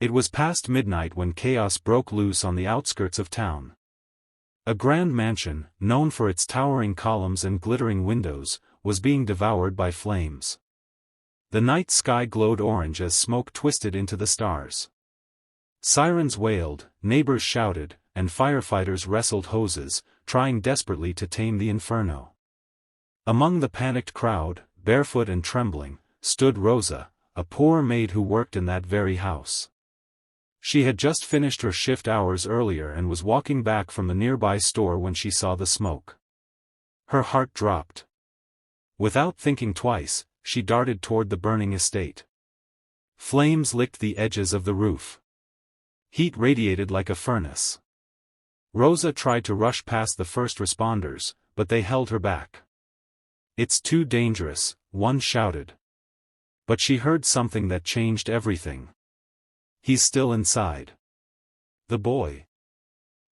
It was past midnight when chaos broke loose on the outskirts of town. A grand mansion, known for its towering columns and glittering windows, was being devoured by flames. The night sky glowed orange as smoke twisted into the stars. Sirens wailed, neighbors shouted, and firefighters wrestled hoses, trying desperately to tame the inferno. Among the panicked crowd, barefoot and trembling, stood Rosa, a poor maid who worked in that very house. She had just finished her shift hours earlier and was walking back from the nearby store when she saw the smoke. Her heart dropped. Without thinking twice, she darted toward the burning estate. Flames licked the edges of the roof. Heat radiated like a furnace. Rosa tried to rush past the first responders, but they held her back. "It's too dangerous," one shouted. But she heard something that changed everything. "He's still inside." The boy.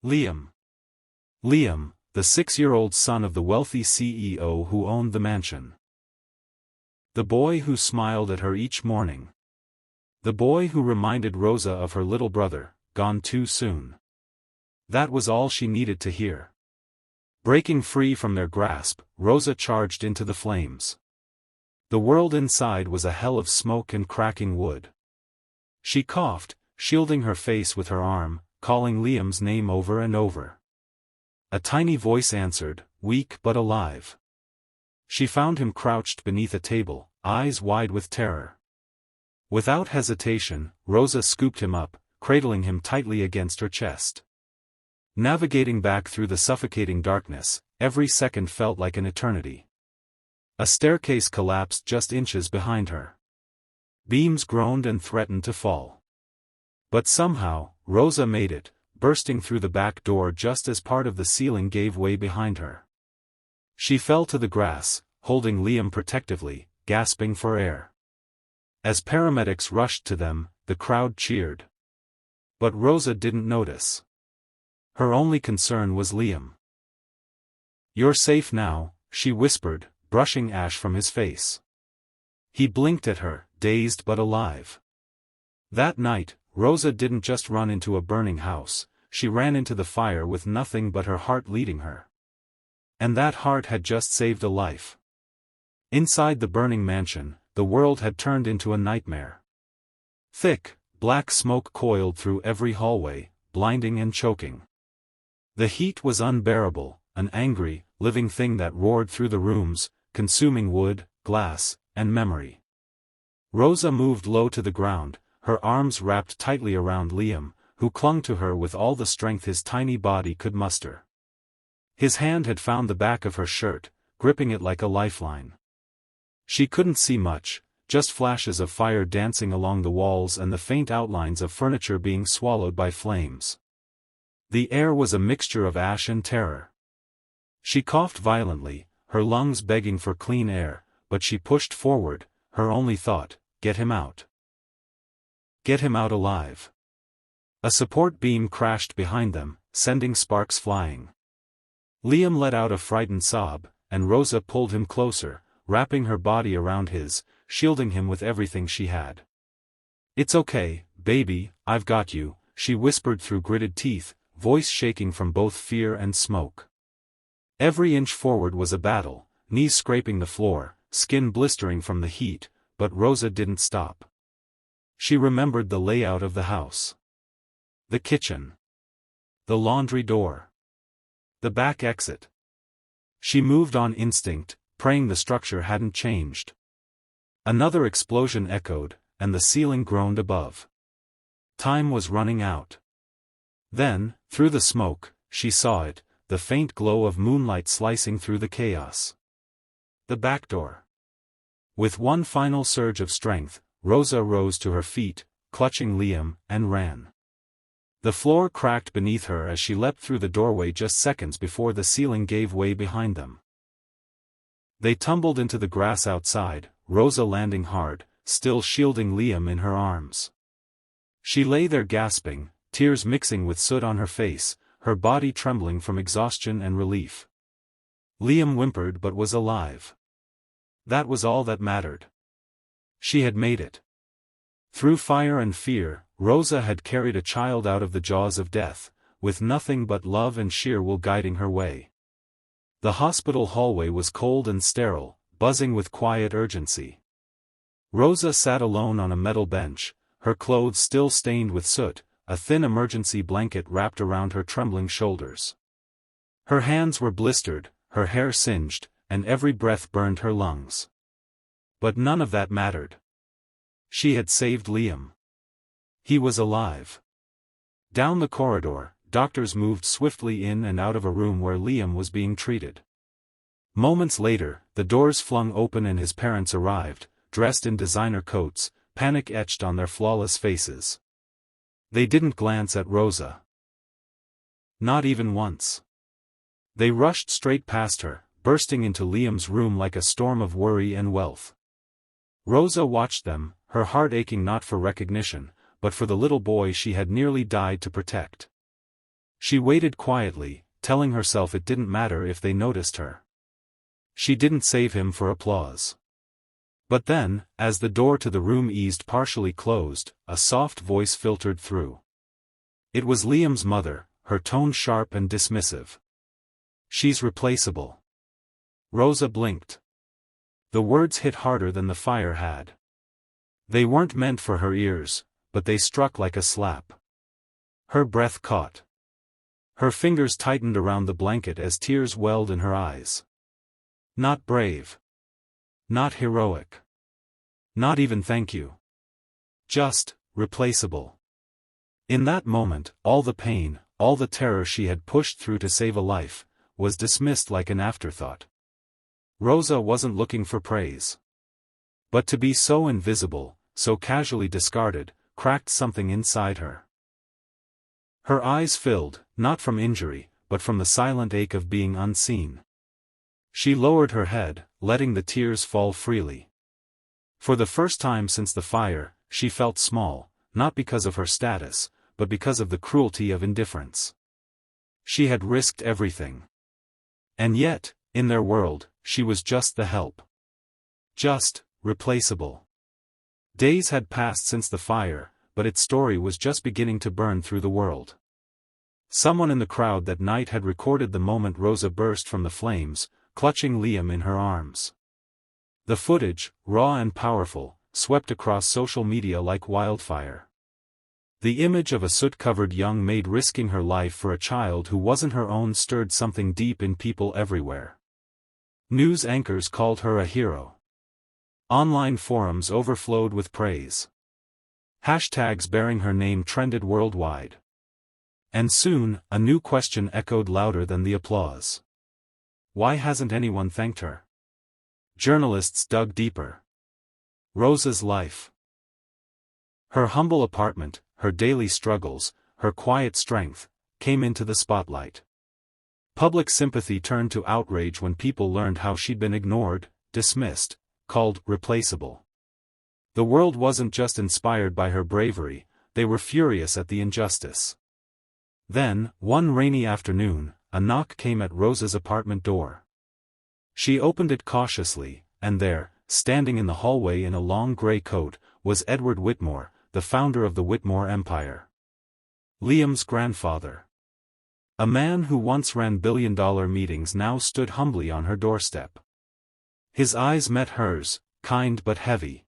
Liam. Liam, the 6-year-old son of the wealthy CEO who owned the mansion. The boy who smiled at her each morning. The boy who reminded Rosa of her little brother, gone too soon. That was all she needed to hear. Breaking free from their grasp, Rosa charged into the flames. The world inside was a hell of smoke and cracking wood. She coughed, shielding her face with her arm, calling Liam's name over and over. A tiny voice answered, weak but alive. She found him crouched beneath a table, eyes wide with terror. Without hesitation, Rosa scooped him up, cradling him tightly against her chest. Navigating back through the suffocating darkness, every second felt like an eternity. A staircase collapsed just inches behind her. Beams groaned and threatened to fall. But somehow, Rosa made it, bursting through the back door just as part of the ceiling gave way behind her. She fell to the grass, holding Liam protectively, gasping for air. As paramedics rushed to them, the crowd cheered. But Rosa didn't notice. Her only concern was Liam. "You're safe now," she whispered, brushing ash from his face. He blinked at her, dazed but alive. That night, Rosa didn't just run into a burning house, she ran into the fire with nothing but her heart leading her. And that heart had just saved a life. Inside the burning mansion, the world had turned into a nightmare. Thick, black smoke coiled through every hallway, blinding and choking. The heat was unbearable, an angry, living thing that roared through the rooms, consuming wood, glass, and memory. Rosa moved low to the ground, her arms wrapped tightly around Liam, who clung to her with all the strength his tiny body could muster. His hand had found the back of her shirt, gripping it like a lifeline. She couldn't see much, just flashes of fire dancing along the walls and the faint outlines of furniture being swallowed by flames. The air was a mixture of ash and terror. She coughed violently, her lungs begging for clean air, but she pushed forward, her only thought, get him out. Get him out alive. A support beam crashed behind them, sending sparks flying. Liam let out a frightened sob, and Rosa pulled him closer, wrapping her body around his, shielding him with everything she had. "It's okay, baby, I've got you," she whispered through gritted teeth, voice shaking from both fear and smoke. Every inch forward was a battle, knees scraping the floor, skin blistering from the heat, but Rosa didn't stop. She remembered the layout of the house. The kitchen. The laundry door. The back exit. She moved on instinct, praying the structure hadn't changed. Another explosion echoed, and the ceiling groaned above. Time was running out. Then, through the smoke, she saw it, the faint glow of moonlight slicing through the chaos. The back door. With one final surge of strength, Rosa rose to her feet, clutching Liam, and ran. The floor cracked beneath her as she leapt through the doorway just seconds before the ceiling gave way behind them. They tumbled into the grass outside, Rosa landing hard, still shielding Liam in her arms. She lay there gasping, tears mixing with soot on her face, her body trembling from exhaustion and relief. Liam whimpered but was alive. That was all that mattered. She had made it. Through fire and fear, Rosa had carried a child out of the jaws of death, with nothing but love and sheer will guiding her way. The hospital hallway was cold and sterile, buzzing with quiet urgency. Rosa sat alone on a metal bench, her clothes still stained with soot, a thin emergency blanket wrapped around her trembling shoulders. Her hands were blistered, her hair singed, and every breath burned her lungs. But none of that mattered. She had saved Liam. He was alive. Down the corridor, doctors moved swiftly in and out of a room where Liam was being treated. Moments later, the doors flung open and his parents arrived, dressed in designer coats, panic etched on their flawless faces. They didn't glance at Rosa. Not even once. They rushed straight past her, bursting into Liam's room like a storm of worry and wealth. Rosa watched them, her heart aching not for recognition, but for the little boy she had nearly died to protect. She waited quietly, telling herself it didn't matter if they noticed her. She didn't save him for applause. But then, as the door to the room eased partially closed, a soft voice filtered through. It was Liam's mother, her tone sharp and dismissive. "She's replaceable." Rosa blinked. The words hit harder than the fire had. They weren't meant for her ears, but they struck like a slap. Her breath caught. Her fingers tightened around the blanket as tears welled in her eyes. Not brave. Not heroic. Not even thank you. Just, replaceable. In that moment, all the pain, all the terror she had pushed through to save a life, was dismissed like an afterthought. Rosa wasn't looking for praise. But to be so invisible, so casually discarded, cracked something inside her. Her eyes filled, not from injury, but from the silent ache of being unseen. She lowered her head, letting the tears fall freely. For the first time since the fire, she felt small, not because of her status, but because of the cruelty of indifference. She had risked everything. And yet, in their world, she was just the help. Just, replaceable. Days had passed since the fire, but its story was just beginning to burn through the world. Someone in the crowd that night had recorded the moment Rosa burst from the flames, clutching Liam in her arms. The footage, raw and powerful, swept across social media like wildfire. The image of a soot-covered young maid risking her life for a child who wasn't her own stirred something deep in people everywhere. News anchors called her a hero. Online forums overflowed with praise. Hashtags bearing her name trended worldwide. And soon, a new question echoed louder than the applause. Why hasn't anyone thanked her? Journalists dug deeper. Rosa's life. Her humble apartment, her daily struggles, her quiet strength, came into the spotlight. Public sympathy turned to outrage when people learned how she'd been ignored, dismissed, called replaceable. The world wasn't just inspired by her bravery, they were furious at the injustice. Then, one rainy afternoon, a knock came at Rosa's apartment door. She opened it cautiously, and there, standing in the hallway in a long gray coat, was Edward Whitmore, the founder of the Whitmore Empire. Liam's grandfather. A man who once ran billion-dollar meetings now stood humbly on her doorstep. His eyes met hers, kind but heavy.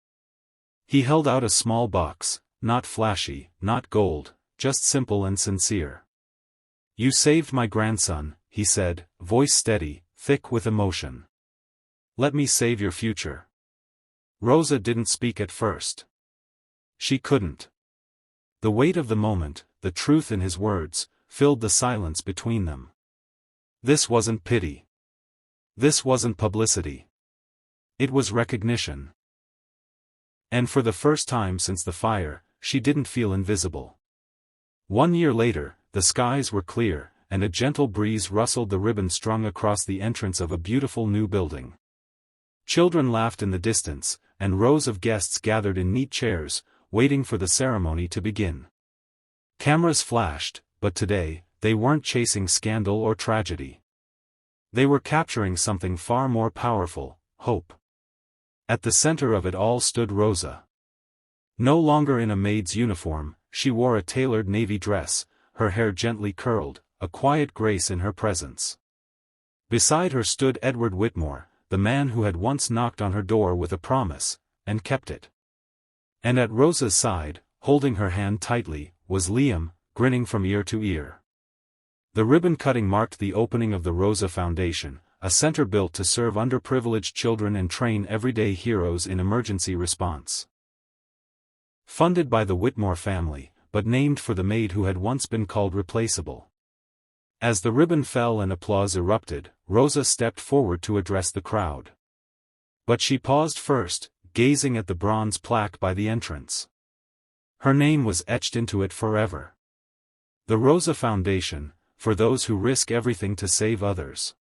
He held out a small box, not flashy, not gold, just simple and sincere. "You saved my grandson," he said, voice steady, thick with emotion. "Let me save your future." Rosa didn't speak at first. She couldn't. The weight of the moment, the truth in his words, filled the silence between them. This wasn't pity. This wasn't publicity. It was recognition. And for the first time since the fire, she didn't feel invisible. 1 year later, the skies were clear, and a gentle breeze rustled the ribbon strung across the entrance of a beautiful new building. Children laughed in the distance, and rows of guests gathered in neat chairs, waiting for the ceremony to begin. Cameras flashed, but today, they weren't chasing scandal or tragedy. They were capturing something far more powerful, hope. At the center of it all stood Rosa. No longer in a maid's uniform, she wore a tailored navy dress, her hair gently curled, a quiet grace in her presence. Beside her stood Edward Whitmore, the man who had once knocked on her door with a promise, and kept it. And at Rosa's side, holding her hand tightly, was Liam, grinning from ear to ear. The ribbon cutting marked the opening of the Rosa Foundation, a center built to serve underprivileged children and train everyday heroes in emergency response. Funded by the Whitmore family, but named for the maid who had once been called replaceable. As the ribbon fell and applause erupted, Rosa stepped forward to address the crowd. But she paused first, gazing at the bronze plaque by the entrance. Her name was etched into it forever. The Rosa Foundation, for those who risk everything to save others.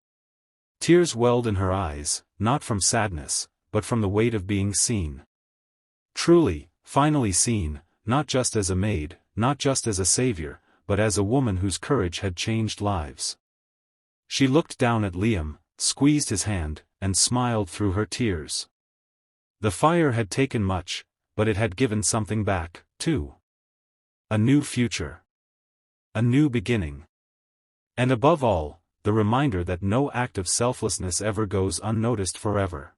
Tears welled in her eyes, not from sadness, but from the weight of being seen. Truly, finally seen, not just as a maid, not just as a savior, but as a woman whose courage had changed lives. She looked down at Liam, squeezed his hand, and smiled through her tears. The fire had taken much, but it had given something back, too. A new future. A new beginning. And above all, the reminder that no act of selflessness ever goes unnoticed forever.